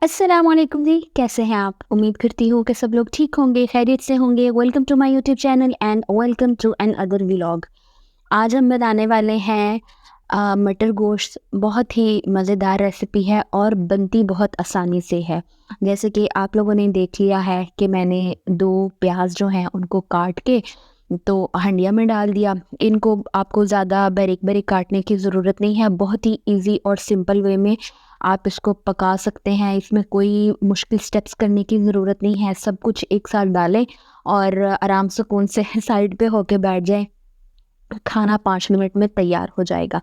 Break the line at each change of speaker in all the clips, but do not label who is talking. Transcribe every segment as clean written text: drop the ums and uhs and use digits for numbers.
अस्सलामुअलैकुम जी, कैसे हैं आप? उम्मीद करती हूँ कि सब लोग ठीक होंगे, खैरियत से होंगे। Welcome to my YouTube channel and welcome to another vlog. आज हम बनाने वाले हैं मटर गोश्त। बहुत ही मज़ेदार रेसिपी है और बनती बहुत आसानी से है। जैसे कि आप लोगों ने देख लिया है कि मैंने 2 प्याज जो हैं उनको काट के तो हंडिया में डाल दिया। इनको आपको ज़्यादा बारीक-बारीक काटने की ज़रूरत नहीं है, बहुत ही ईज़ी और सिंपल वे में आप इसको पका सकते हैं। इसमें कोई मुश्किल स्टेप्स करने की ज़रूरत नहीं है, सब कुछ एक साथ डालें और आराम सुकून से साइड पे होके बैठ जाएँ। खाना 5 मिनट में तैयार हो जाएगा।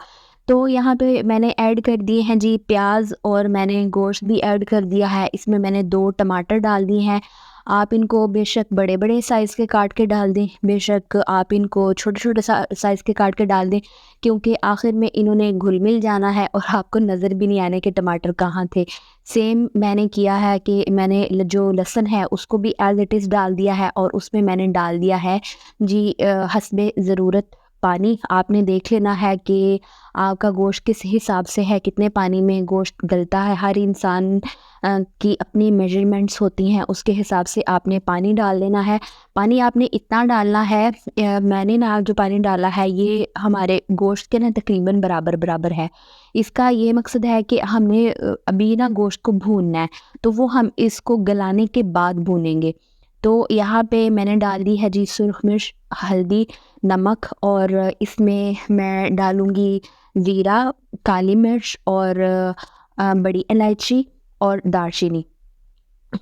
तो यहाँ पे मैंने ऐड कर दिए हैं जी प्याज़ और मैंने गोश्त भी ऐड कर दिया है। इसमें मैंने 2 टमाटर डाल दिए हैं। आप इनको बेशक बड़े-बड़े साइज़ के काट के डाल दें, बेशक आप इनको छोटे-छोटे साइज़ के काट के डाल दें, क्योंकि आखिर में इन्होंने घुल-मिल जाना है और आपको नज़र भी नहीं आने के टमाटर कहाँ थे। सेम मैंने किया है कि मैंने जो लहसुन है उसको भी एज़ इट इज़ डाल दिया है और उसमें मैंने डाल दिया है जी हस्बे ज़रूरत पानी। आपने देख लेना है कि आपका गोश्त किस हिसाब से है, कितने पानी में गोश्त गलता है। हर इंसान की अपनी मेजरमेंट्स होती हैं, उसके हिसाब से आपने पानी डाल देना है। पानी आपने इतना डालना है, मैंने ना जो पानी डाला है ये हमारे गोश्त के ना तकरीबन बराबर-बराबर है। इसका ये मकसद है कि हमने अभी ना गोश्त को भूनना है, तो वो हम इसको गलाने के बाद भूनेंगे। तो यहाँ पे मैंने डाल दी है जी सुर्ख मिर्च, हल्दी, नमक और इसमें मैं डालूँगी ज़ीरा, काली मिर्च और बड़ी इलायची और दालचीनी।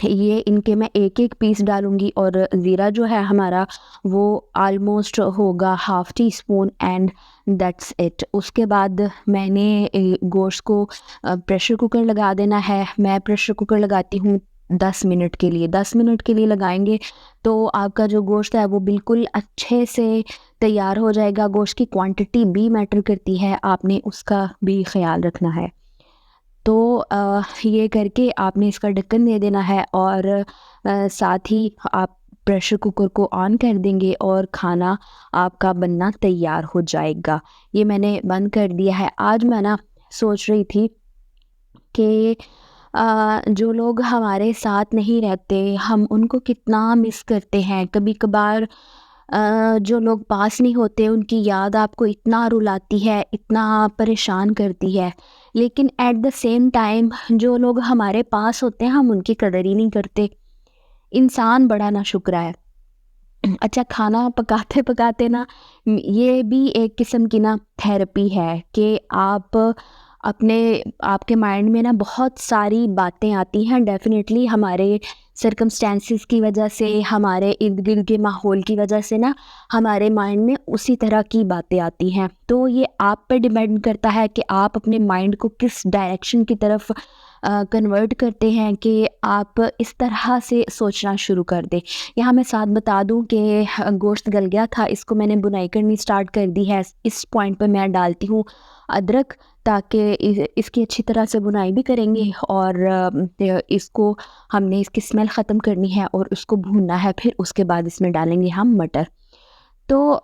ये इनके मैं एक-एक पीस डालूँगी और ज़ीरा जो है हमारा वो ऑलमोस्ट होगा half tea spoon and that's it. उसके बाद मैंने गोश्त को प्रेशर कुकर लगा देना है। मैं प्रेशर कुकर लगाती हूँ 10 मिनट के लिए। 10 मिनट के लिए लगाएँगे तो आपका जो गोश्त है वो बिल्कुल अच्छे से तैयार हो जाएगा। गोश्त की क्वांटिटी भी मैटर करती है, आपने उसका भी ख़्याल रखना है। तो ये करके आपने इसका ढक्कन दे देना है और साथ ही आप प्रेशर कुकर को ऑन कर देंगे और खाना आपका बनना तैयार हो जाएगा। ये मैंने बंद कर दिया है। आज मैं ना सोच रही थी कि जो लोग हमारे साथ नहीं रहते, हम उनको कितना मिस करते हैं। कभी-कभार जो लोग पास नहीं होते, उनकी याद आपको इतना रुलाती है, इतना परेशान करती है। लेकिन एट द सेम टाइम जो लोग हमारे पास होते हैं, हम उनकी कदर ही नहीं करते। इंसान बड़ा नाशुक्रा है। अच्छा खाना पकाते-पकाते ना ये भी एक किस्म की ना थेरेपी है कि आप अपने आपके माइंड में ना बहुत सारी बातें आती हैं। डेफ़िनेटली हमारे सर्कमस्टेंसेस की वजह से, हमारे इर्द-गिर्द के माहौल की वजह से ना हमारे माइंड में उसी तरह की बातें आती हैं। तो ये आप पे डिपेंड करता है कि आप अपने माइंड को किस डायरेक्शन की तरफ कन्वर्ट करते हैं कि आप इस तरह से सोचना शुरू कर दें। यहाँ मैं साथ बता दूँ कि गोश्त गल गया था, इसको मैंने बुनाई करनी स्टार्ट कर दी है। इस पॉइंट पे मैं डालती हूँ अदरक, ताकि इसकी अच्छी तरह से बुनाई भी करेंगे और इसको हमने इसकी स्मेल ख़त्म करनी है और उसको भूनना है। फिर उसके बाद इसमें डालेंगे हम मटर। तो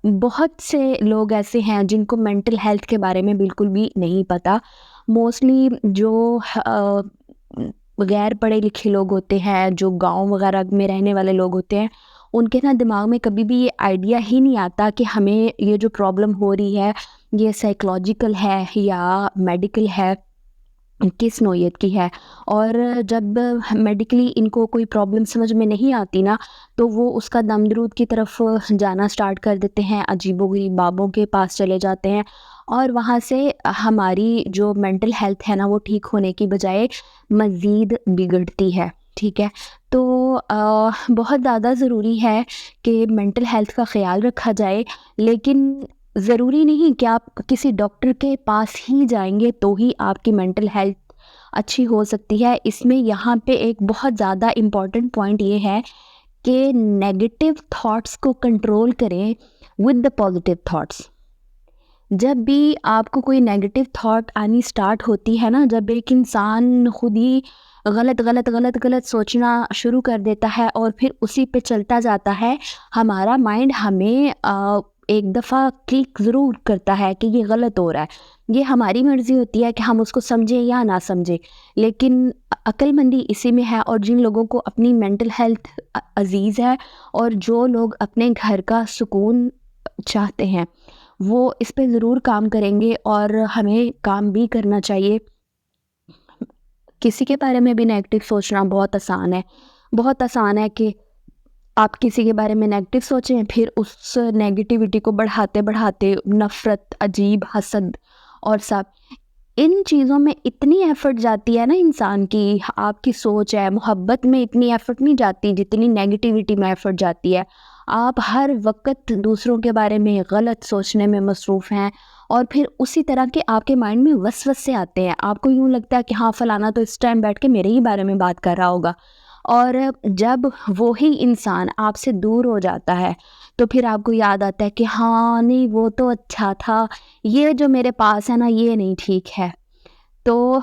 बहुत से लोग ऐसे हैं जिनको मेंटल हेल्थ के बारे में बिल्कुल भी नहीं पता। मोस्टली जो गैर पढ़े लिखे लोग होते हैं, जो गाँव वगैरह में रहने वाले लोग होते हैं, उनके ना दिमाग में कभी भी ये आइडिया ही नहीं आता कि हमें ये जो प्रॉब्लम हो रही है, ये साइकोलॉजिकल है या मेडिकल है, किस नौइयत की है। और जब मेडिकली इनको कोई प्रॉब्लम समझ में नहीं आती ना, तो वो उसका दम दरूद की तरफ जाना स्टार्ट कर देते हैं, अजीबो-गरीब बाबों के पास चले जाते हैं और वहाँ से हमारी जो मेंटल हेल्थ है ना, वो ठीक होने की बजाय मज़ीद बिगड़ती है, ठीक है? तो बहुत ज़्यादा ज़रूरी है कि मेंटल हेल्थ का ख़्याल रखा जाए, लेकिन ज़रूरी नहीं कि आप किसी डॉक्टर के पास ही जाएँगे तो ही आपकी मेंटल हेल्थ अच्छी हो सकती है। इसमें यहाँ पे एक बहुत ज़्यादा इम्पॉर्टेंट पॉइंट ये है कि नेगेटिव थॉट्स को कंट्रोल करें विद द पॉजिटिव थॉट्स। जब भी आपको कोई नेगेटिव थॉट आनी स्टार्ट होती है ना, जब एक इंसान खुद ही गलत सोचना शुरू कर देता है और फिर उसी पे चलता जाता है, हमारा माइंड हमें एक दफ़ा क्लिक ज़रूर करता है कि ये गलत हो रहा है। ये हमारी मर्ज़ी होती है कि हम उसको समझें या ना समझें, लेकिन अक्लमंदी इसी में है। और जिन लोगों को अपनी मेंटल हेल्थ अज़ीज़ है और जो लोग अपने घर का सुकून चाहते हैं, वो इस पे ज़रूर काम करेंगे और हमें काम भी करना चाहिए। किसी के बारे में भी नेगेटिव सोचना बहुत आसान है। बहुत आसान है कि आप किसी के बारे में नेगेटिव सोचें, फिर उस नेगेटिविटी को बढ़ाते-बढ़ाते नफ़रत, अजीब, हसद और सब, इन चीज़ों में इतनी एफ़र्ट जाती है ना इंसान की, आपकी सोच है, मोहब्बत में इतनी एफ़र्ट नहीं जाती जितनी नेगेटिविटी में एफ़र्ट जाती है। आप हर वक़्त दूसरों के बारे में गलत सोचने में मसरूफ़ हैं और फिर उसी तरह के आपके माइंड में वसवसे आते हैं। आपको यूँ लगता है कि हाँ, फलाना तो इस टाइम बैठ के मेरे ही बारे में बात कर रहा होगा। और जब वो ही इंसान आपसे दूर हो जाता है, तो फिर आपको याद आता है कि हाँ, नहीं वो तो अच्छा था, ये जो मेरे पास है ना, ये नहीं ठीक है। तो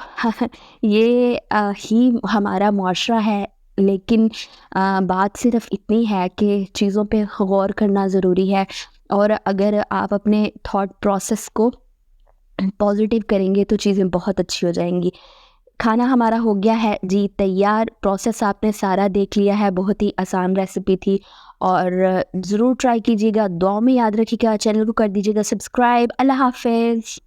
ये ही हमारा मुआशरा है। लेकिन बात सिर्फ़ इतनी है कि चीज़ों पे गौर करना ज़रूरी है और अगर आप अपने थॉट प्रोसेस को पॉज़िटिव करेंगे तो चीज़ें बहुत अच्छी हो जाएँगी। खाना हमारा हो गया है जी तैयार, प्रोसेस आपने सारा देख लिया है, बहुत ही आसान रेसिपी थी और ज़रूर ट्राई कीजिएगा। दुआओं में याद रखिएगा, चैनल को कर दीजिएगा सब्सक्राइब। अल्लाह हाफ़िज़।